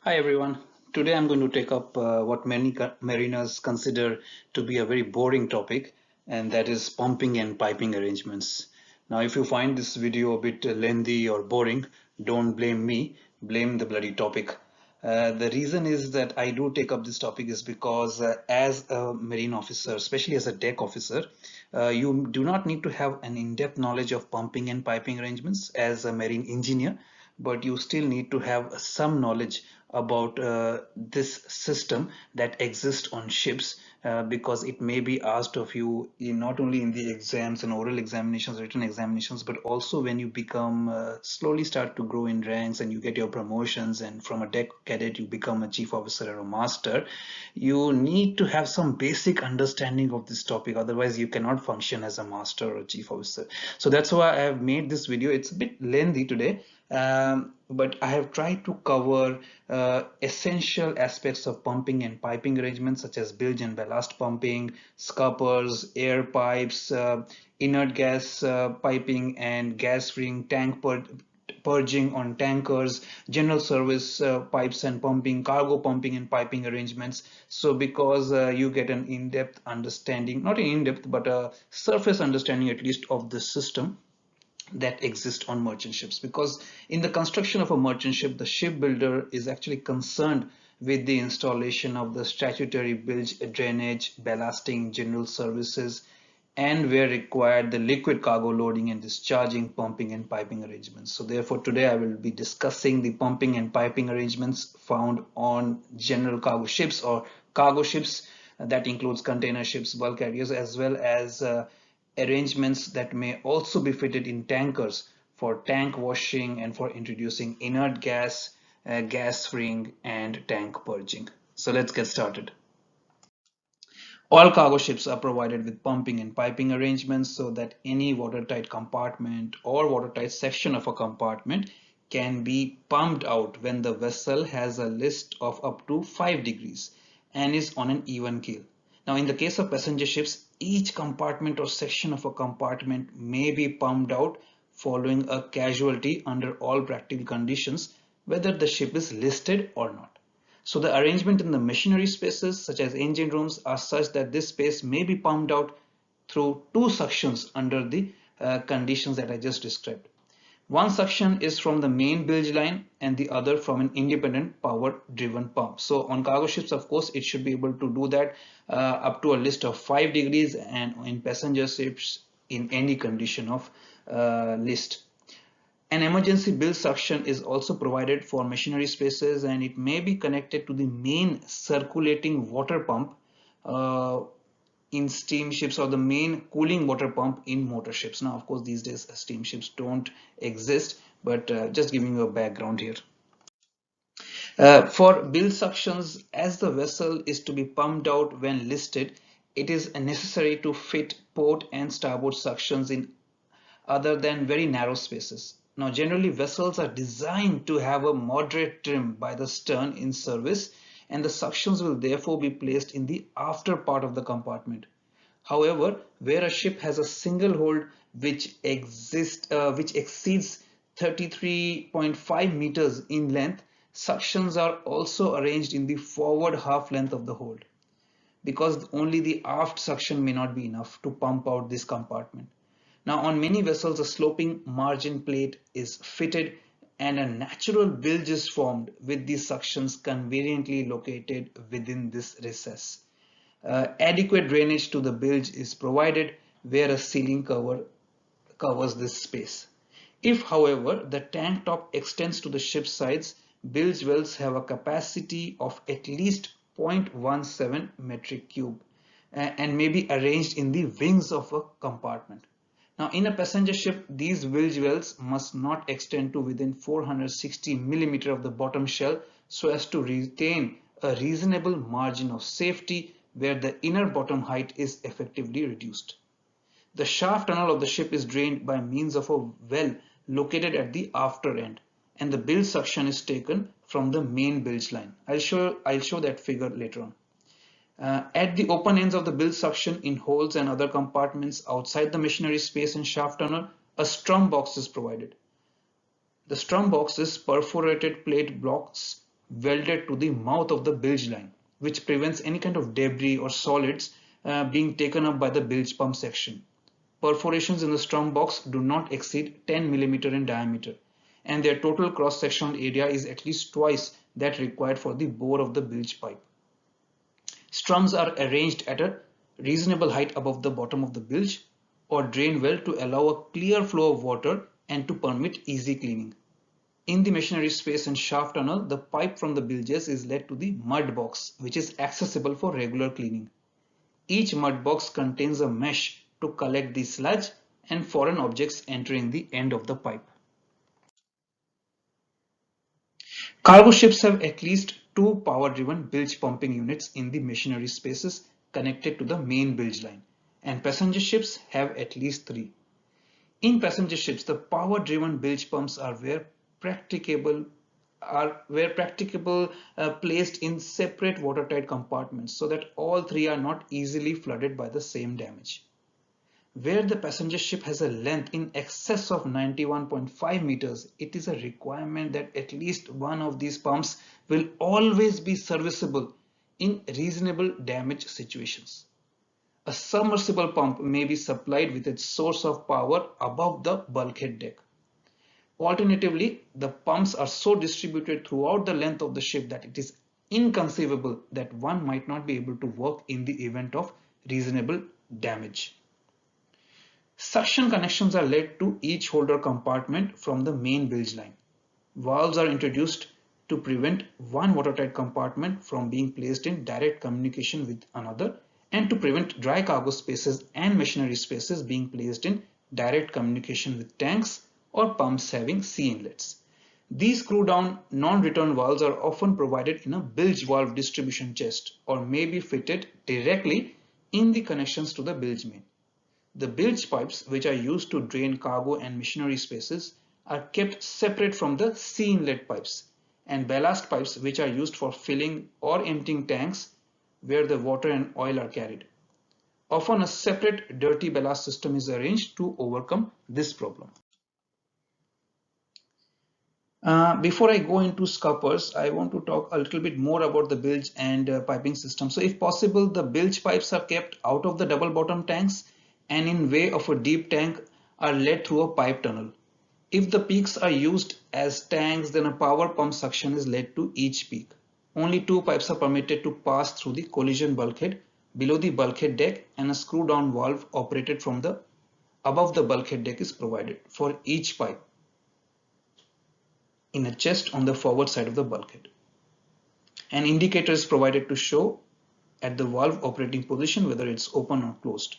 Hi everyone. Today I'm going to take up what many mariners consider to be a very boring topic, and that is pumping and piping arrangements. Now, if you find this video a bit lengthy or boring, don't blame me, blame the bloody topic. The reason is that I do take up this topic is because as a marine officer, especially as a deck officer, you do not need to have an in-depth knowledge of pumping and piping arrangements as a marine engineer, but you still need to have some knowledge about this system that exists on ships because it may be asked of you not only in the exams and oral examinations, written examinations, but also when you become slowly start to grow in ranks and you get your promotions, and from a deck cadet you become a chief officer or a master. You need to have some basic understanding of this topic, otherwise you cannot function as a master or a chief officer. So that's why I have made this video. It's a bit lengthy today, but I have tried to cover essential aspects of pumping and piping arrangements such as bilge and ballast pumping, scuppers, air pipes, inert gas piping and gas freeing tank purging on tankers, general service pipes and pumping, cargo pumping and piping arrangements. So because you get an in-depth understanding, not an in-depth, but a surface understanding at least of the system that exist on merchant ships, because in the construction of a merchant ship the shipbuilder is actually concerned with the installation of the statutory bilge, drainage, ballasting, general services, and where required the liquid cargo loading and discharging, pumping and piping arrangements. So therefore today I will be discussing the pumping and piping arrangements found on general cargo ships or cargo ships. That includes container ships, bulk carriers, as well as arrangements that may also be fitted in tankers for tank washing and for introducing inert gas, gas freeing and tank purging. So let's get started. All cargo ships are provided with pumping and piping arrangements so that any watertight compartment or watertight section of a compartment can be pumped out when the vessel has a list of up to 5 degrees and is on an even keel. Now, in the case of passenger ships, each compartment or section of a compartment may be pumped out following a casualty under all practical conditions, whether the ship is listed or not. So the arrangement in the machinery spaces such as engine rooms are such that this space may be pumped out through two suctions under the conditions that I just described. One suction is from the main bilge line and the other from an independent power driven pump. So on cargo ships, of course, it should be able to do that up to a list of 5 degrees, and in passenger ships in any condition of list. An emergency bilge suction is also provided for machinery spaces, and it may be connected to the main circulating water pump uh, in steamships or the main cooling water pump in motor ships. Now, of course, these days steamships don't exist, but just giving you a background here. For bilge suctions, as the vessel is to be pumped out when listed, it is necessary to fit port and starboard suctions in other than very narrow spaces. Now, generally, vessels are designed to have a moderate trim by the stern in service, and the suctions will therefore be placed in the after part of the compartment. However, where a ship has a single hold which exceeds 33.5 meters in length, suctions are also arranged in the forward half length of the hold, because only the aft suction may not be enough to pump out this compartment. Now, on many vessels, a sloping margin plate is fitted and a natural bilge is formed with these suctions conveniently located within this recess. Adequate drainage to the bilge is provided where a ceiling cover covers this space. If, however, the tank top extends to the ship's sides, bilge wells have a capacity of at least 0.17 metric cube and may be arranged in the wings of a compartment. Now, in a passenger ship, these bilge wells must not extend to within 460 millimeter of the bottom shell so as to retain a reasonable margin of safety where the inner bottom height is effectively reduced. The shaft tunnel of the ship is drained by means of a well located at the after end, and the bilge suction is taken from the main bilge line. I'll show that figure later on. At the open ends of the bilge suction in holds and other compartments outside the machinery space and shaft tunnel, a strum box is provided. The strum box is perforated plate blocks welded to the mouth of the bilge line, which prevents any kind of debris or solids being taken up by the bilge pump section. Perforations in the strum box do not exceed 10 mm in diameter, and their total cross-sectional area is at least twice that required for the bore of the bilge pipe. Strums are arranged at a reasonable height above the bottom of the bilge or drain well to allow a clear flow of water and to permit easy cleaning. In the machinery space and shaft tunnel, the pipe from the bilges is led to the mud box, which is accessible for regular cleaning. Each mud box contains a mesh to collect the sludge and foreign objects entering the end of the pipe. Cargo ships have at least two power-driven bilge pumping units in the machinery spaces connected to the main bilge line, and passenger ships have at least three. In passenger ships, the power-driven bilge pumps are where practicable placed in separate watertight compartments so that all three are not easily flooded by the same damage. Where the passenger ship has a length in excess of 91.5 meters, it is a requirement that at least one of these pumps will always be serviceable in reasonable damage situations. A submersible pump may be supplied with its source of power above the bulkhead deck. Alternatively, the pumps are so distributed throughout the length of the ship that it is inconceivable that one might not be able to work in the event of reasonable damage. Suction connections are led to each holder compartment from the main bilge line. Valves are introduced to prevent one watertight compartment from being placed in direct communication with another and to prevent dry cargo spaces and machinery spaces being placed in direct communication with tanks or pumps having sea inlets. These screw-down non-return valves are often provided in a bilge valve distribution chest or may be fitted directly in the connections to the bilge main. The bilge pipes, which are used to drain cargo and machinery spaces, are kept separate from the sea inlet pipes, and ballast pipes, which are used for filling or emptying tanks where the water and oil are carried. Often a separate dirty ballast system is arranged to overcome this problem. Before I go into scuppers, I want to talk a little bit more about the bilge and piping system. So if possible, the bilge pipes are kept out of the double bottom tanks and in way of a deep tank are led through a pipe tunnel. If the peaks are used as tanks, then a power pump suction is led to each peak. Only two pipes are permitted to pass through the collision bulkhead below the bulkhead deck, and a screw down valve operated from the above the bulkhead deck is provided for each pipe in a chest on the forward side of the bulkhead. An indicator is provided to show at the valve operating position whether it's open or closed.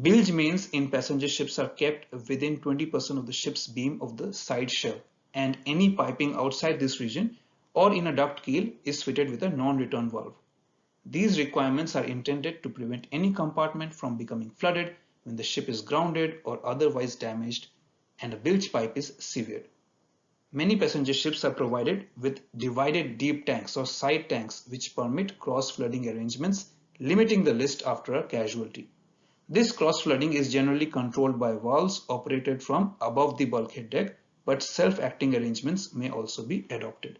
Bilge mains in passenger ships are kept within 20% of the ship's beam of the side shell, and any piping outside this region or in a duct keel is fitted with a non-return valve. These requirements are intended to prevent any compartment from becoming flooded when the ship is grounded or otherwise damaged and a bilge pipe is severed. Many passenger ships are provided with divided deep tanks or side tanks which permit cross-flooding arrangements, limiting the list after a casualty. This cross-flooding is generally controlled by valves operated from above the bulkhead deck, but self-acting arrangements may also be adopted.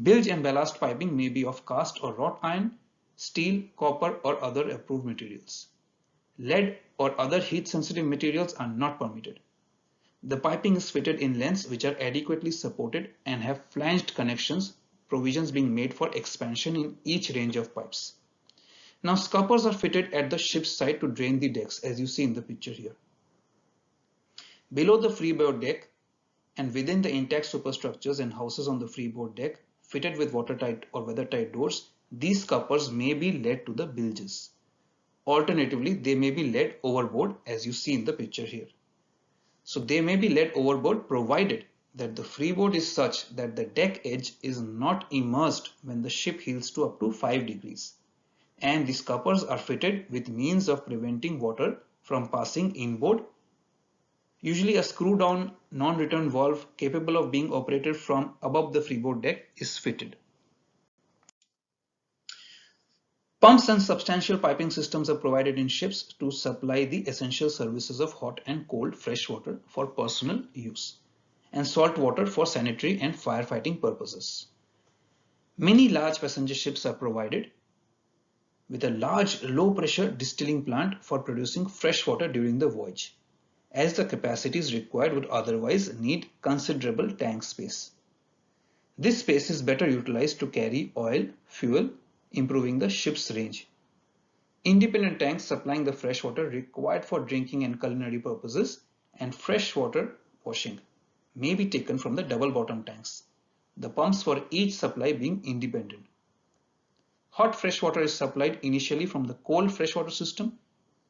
Bilge and ballast piping may be of cast or wrought iron, steel, copper, or other approved materials. Lead or other heat-sensitive materials are not permitted. The piping is fitted in lengths which are adequately supported and have flanged connections, provisions being made for expansion in each range of pipes. Now scuppers are fitted at the ship's side to drain the decks, as you see in the picture here. Below the freeboard deck and within the intact superstructures and houses on the freeboard deck fitted with watertight or weathertight doors, these scuppers may be led to the bilges. Alternatively, they may be led overboard, as you see in the picture here. So they may be led overboard provided that the freeboard is such that the deck edge is not immersed when the ship heels to up to 5 degrees. And the scuppers are fitted with means of preventing water from passing inboard. Usually a screw down non-return valve capable of being operated from above the freeboard deck is fitted. Pumps and substantial piping systems are provided in ships to supply the essential services of hot and cold fresh water for personal use and salt water for sanitary and firefighting purposes. Many large passenger ships are provided with a large low pressure distilling plant for producing fresh water during the voyage, as the capacities required would otherwise need considerable tank space. This space is better utilized to carry oil, fuel, improving the ship's range. Independent tanks supplying the fresh water required for drinking and culinary purposes and freshwater washing may be taken from the double bottom tanks, the pumps for each supply being independent. Hot freshwater is supplied initially from the cold freshwater system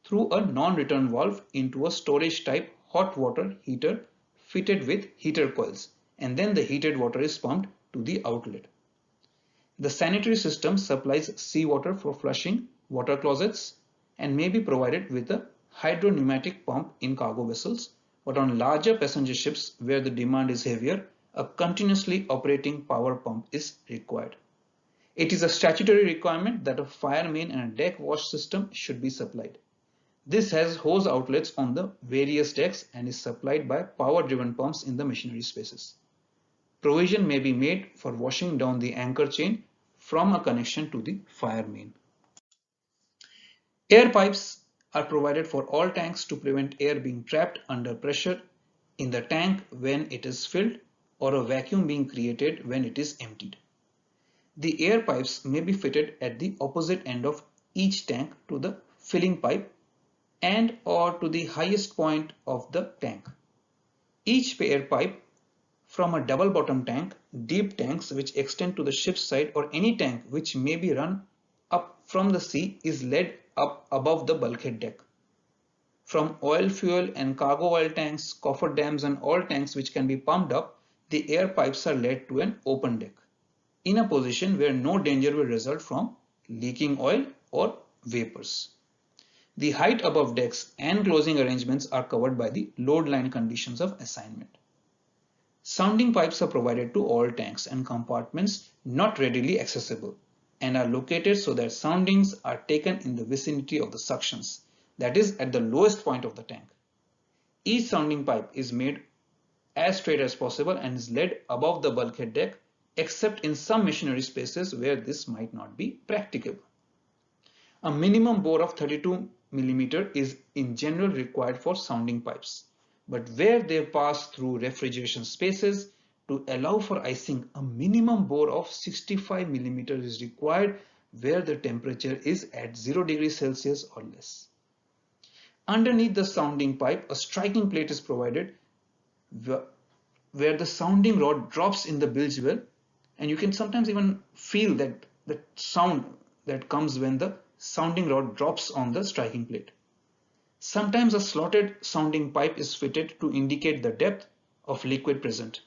through a non-return valve into a storage type hot water heater fitted with heater coils, and then the heated water is pumped to the outlet. The sanitary system supplies seawater for flushing water closets and may be provided with a hydropneumatic pump in cargo vessels, but on larger passenger ships where the demand is heavier, a continuously operating power pump is required. It is a statutory requirement that a fire main and a deck wash system should be supplied. This has hose outlets on the various decks and is supplied by power-driven pumps in the machinery spaces. Provision may be made for washing down the anchor chain from a connection to the fire main. Air pipes are provided for all tanks to prevent air being trapped under pressure in the tank when it is filled or a vacuum being created when it is emptied. The air pipes may be fitted at the opposite end of each tank to the filling pipe and or to the highest point of the tank. Each air pipe from a double bottom tank, deep tanks which extend to the ship's side, or any tank which may be run up from the sea is led up above the bulkhead deck. From oil, fuel and cargo oil tanks, cofferdams and all tanks which can be pumped up, the air pipes are led to an open deck in a position where no danger will result from leaking oil or vapors. The height above decks and closing arrangements are covered by the load line conditions of assignment. Sounding pipes are provided to all tanks and compartments not readily accessible and are located so that soundings are taken in the vicinity of the suctions, that is at the lowest point of the tank. Each sounding pipe is made as straight as possible and is led above the bulkhead deck, except in some machinery spaces where this might not be practicable. A minimum bore of 32 mm is in general required for sounding pipes, but where they pass through refrigeration spaces, to allow for icing, a minimum bore of 65 mm is required where the temperature is at 0 degrees Celsius or less. Underneath the sounding pipe, a striking plate is provided where the sounding rod drops in the bilge well, and you can sometimes even feel that the sound that comes when the sounding rod drops on the striking plate. Sometimes a slotted sounding pipe is fitted to indicate the depth of liquid present,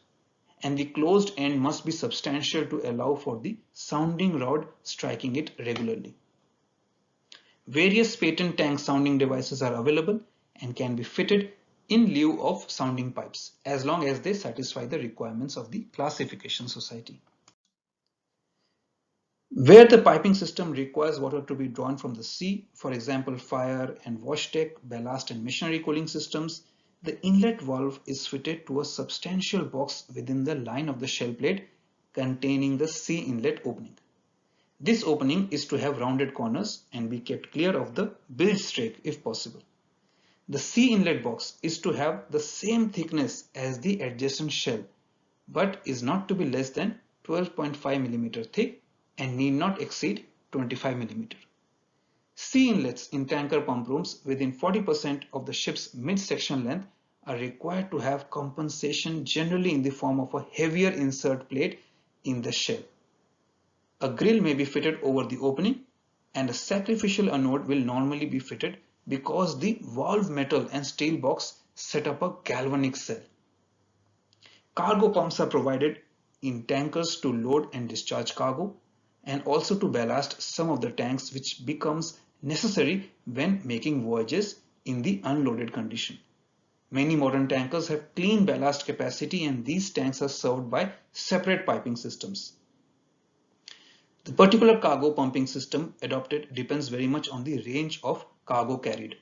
and the closed end must be substantial to allow for the sounding rod striking it regularly. Various patent tank sounding devices are available and can be fitted in lieu of sounding pipes as long as they satisfy the requirements of the classification society. Where the piping system requires water to be drawn from the sea, for example fire and wash deck, ballast and machinery cooling systems, the inlet valve is fitted to a substantial box within the line of the shell plate containing the sea inlet opening. This opening is to have rounded corners and be kept clear of the bilge strake if possible. The sea inlet box is to have the same thickness as the adjacent shell, but is not to be less than 12.5 mm thick and need not exceed 25 mm. Sea inlets in tanker pump rooms within 40% of the ship's midsection length are required to have compensation, generally in the form of a heavier insert plate in the shell. A grill may be fitted over the opening, and a sacrificial anode will normally be fitted because the valve metal and steel box set up a galvanic cell. Cargo pumps are provided in tankers to load and discharge cargo, and also to ballast some of the tanks, which becomes necessary when making voyages in the unloaded condition. Many modern tankers have clean ballast capacity, and these tanks are served by separate piping systems. The particular cargo pumping system adopted depends very much on the range of cargo carried.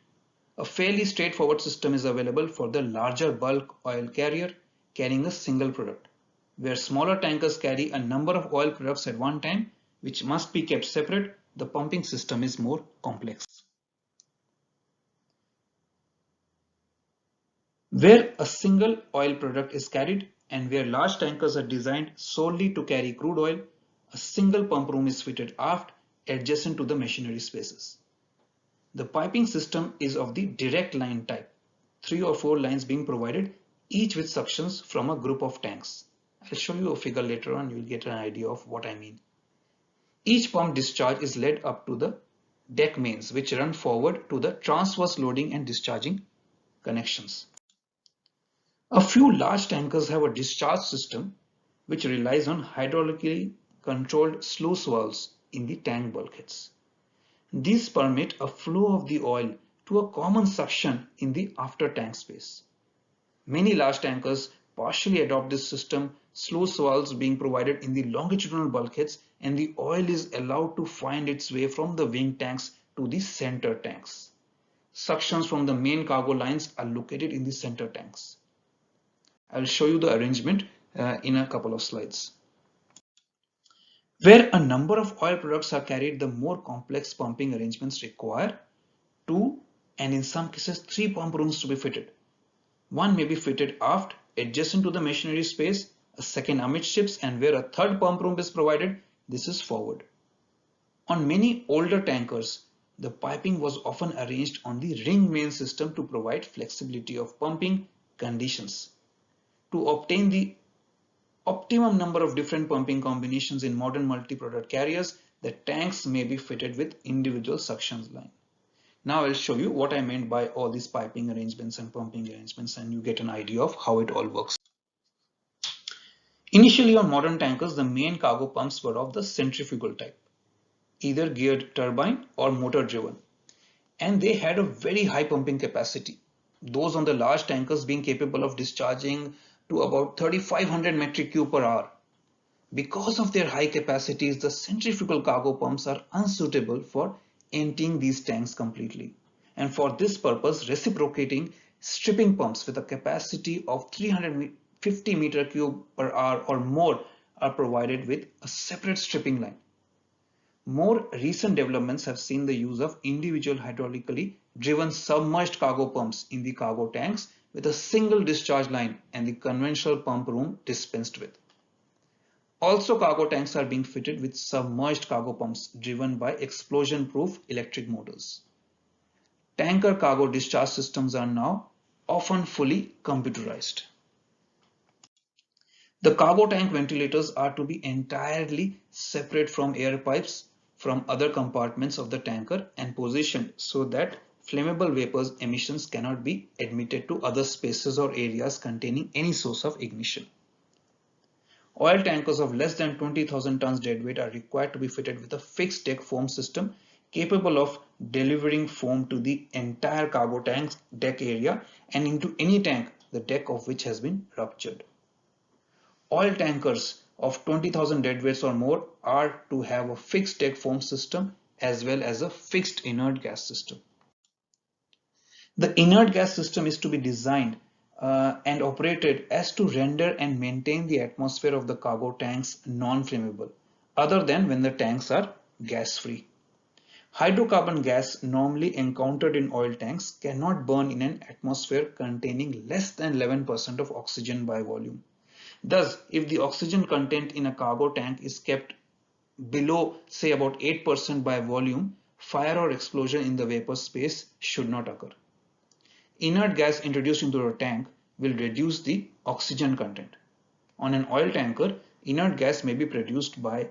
A fairly straightforward system is available for the larger bulk oil carrier carrying a single product. Where smaller tankers carry a number of oil products at one time, which must be kept separate, the pumping system is more complex. Where a single oil product is carried and where large tankers are designed solely to carry crude oil, a single pump room is fitted aft adjacent to the machinery spaces. The piping system is of the direct line type, 3 or 4 lines being provided, each with suctions from a group of tanks. I'll show you a figure later on, you'll get an idea of what I mean. Each pump discharge is led up to the deck mains, which run forward to the transverse loading and discharging connections. A few large tankers have a discharge system which relies on hydraulically controlled sluice valves in the tank bulkheads. These permit a flow of the oil to a common suction in the after tank space. Many large tankers partially adopt this system, sluice valves being provided in the longitudinal bulkheads, and the oil is allowed to find its way from the wing tanks to the center tanks. Suctions from the main cargo lines are located in the center tanks. I will show you the arrangement in a couple of slides. Where a number of oil products are carried, the more complex pumping arrangements require 2 and in some cases 3 pump rooms to be fitted. One may be fitted aft adjacent to the machinery space, a second amidships, and where a third pump room is provided, this is forward. On many older tankers, the piping was often arranged on the ring main system to provide flexibility of pumping conditions. To obtain the optimum number of different pumping combinations in modern multi-product carriers, the tanks may be fitted with individual suction line. Now I'll show you what I meant by all these piping arrangements and pumping arrangements, and you get an idea of how it all works. Initially on modern tankers, the main cargo pumps were of the centrifugal type, either geared turbine or motor driven, and they had a very high pumping capacity. Those on the large tankers being capable of discharging to about 3,500 metric cube per hour. Because of their high capacities, the centrifugal cargo pumps are unsuitable for emptying these tanks completely. And for this purpose, reciprocating stripping pumps with a capacity of 350 meter cube per hour or more are provided with a separate stripping line. More recent developments have seen the use of individual hydraulically driven submerged cargo pumps in the cargo tanks with a single discharge line and the conventional pump room dispensed with. Also, cargo tanks are being fitted with submerged cargo pumps driven by explosion-proof electric motors. Tanker cargo discharge systems are now often fully computerized. The cargo tank ventilators are to be entirely separate from air pipes from other compartments of the tanker and positioned so that flammable vapors emissions cannot be admitted to other spaces or areas containing any source of ignition. Oil tankers of less than 20,000 tons deadweight are required to be fitted with a fixed deck foam system capable of delivering foam to the entire cargo tank's deck area and into any tank the deck of which has been ruptured. Oil tankers of 20,000 deadweights or more are to have a fixed deck foam system as well as a fixed inert gas system. The inert gas system is to be designed and operated as to render and maintain the atmosphere of the cargo tanks non-flammable, other than when the tanks are gas-free. Hydrocarbon gas normally encountered in oil tanks cannot burn in an atmosphere containing less than 11% of oxygen by volume. Thus, if the oxygen content in a cargo tank is kept below, say, about 8% by volume, fire or explosion in the vapor space should not occur. Inert gas introduced into a tank will reduce the oxygen content. On an oil tanker, inert gas may be produced by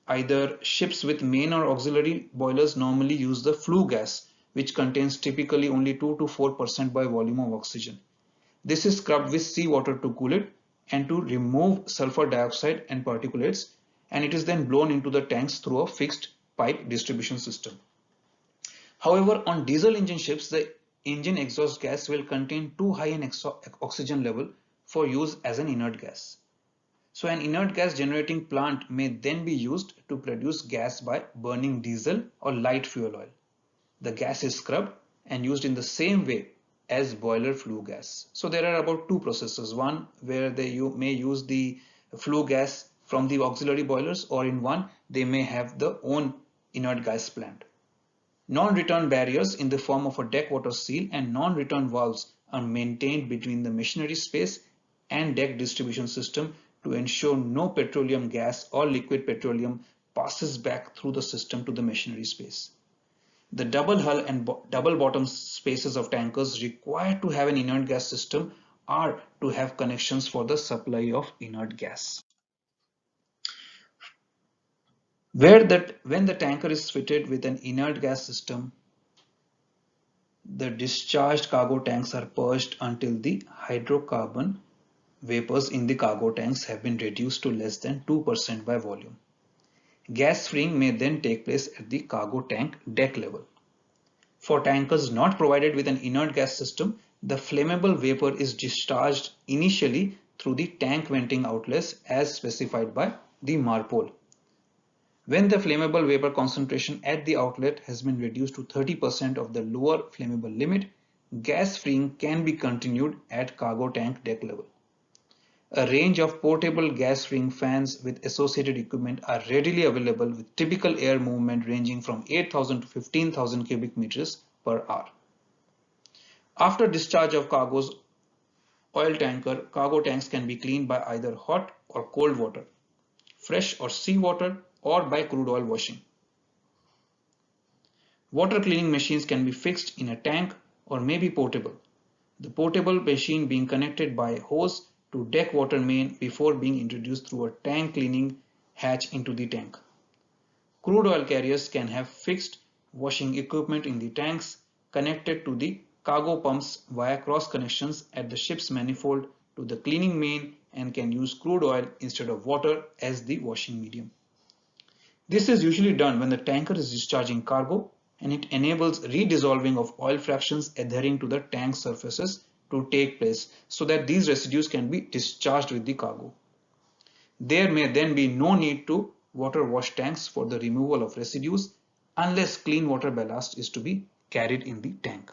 either ships with main or auxiliary boilers normally use the flue gas, which contains typically only 2 to 4% by volume of oxygen. This is scrubbed with seawater to cool it and to remove sulfur dioxide and particulates, and it is then blown into the tanks through a fixed pipe distribution system. However, on diesel engine ships, the engine exhaust gas will contain too high an oxygen level for use as an inert gas. So an inert gas generating plant may then be used to produce gas by burning diesel or light fuel oil. The gas is scrubbed and used in the same way as boiler flue gas. So there are about two processes. One where you may use the flue gas from the auxiliary boilers, or in one they may have their own inert gas plant. Non-return barriers in the form of a deck water seal and non-return valves are maintained between the machinery space and deck distribution system to ensure no petroleum gas or liquid petroleum passes back through the system to the machinery space. The double hull and double bottom spaces of tankers required to have an inert gas system are to have connections for the supply of inert gas. When the tanker is fitted with an inert gas system, the discharged cargo tanks are purged until the hydrocarbon vapors in the cargo tanks have been reduced to less than 2% by volume. Gas freeing may then take place at the cargo tank deck level. For tankers not provided with an inert gas system, the flammable vapor is discharged initially through the tank venting outlets as specified by the MARPOL. When the flammable vapor concentration at the outlet has been reduced to 30% of the lower flammable limit, gas freeing can be continued at cargo tank deck level. A range of portable gas freeing fans with associated equipment are readily available with typical air movement ranging from 8,000 to 15,000 cubic meters per hour. After discharge of cargo's oil tanker, cargo tanks can be cleaned by either hot or cold water, fresh or seawater, or by crude oil washing. Water cleaning machines can be fixed in a tank or may be portable. The portable machine being connected by hose to deck water main before being introduced through a tank cleaning hatch into the tank. Crude oil carriers can have fixed washing equipment in the tanks connected to the cargo pumps via cross connections at the ship's manifold to the cleaning main and can use crude oil instead of water as the washing medium. This is usually done when the tanker is discharging cargo, and it enables redissolving of oil fractions adhering to the tank surfaces to take place so that these residues can be discharged with the cargo. There may then be no need to water wash tanks for the removal of residues unless clean water ballast is to be carried in the tank.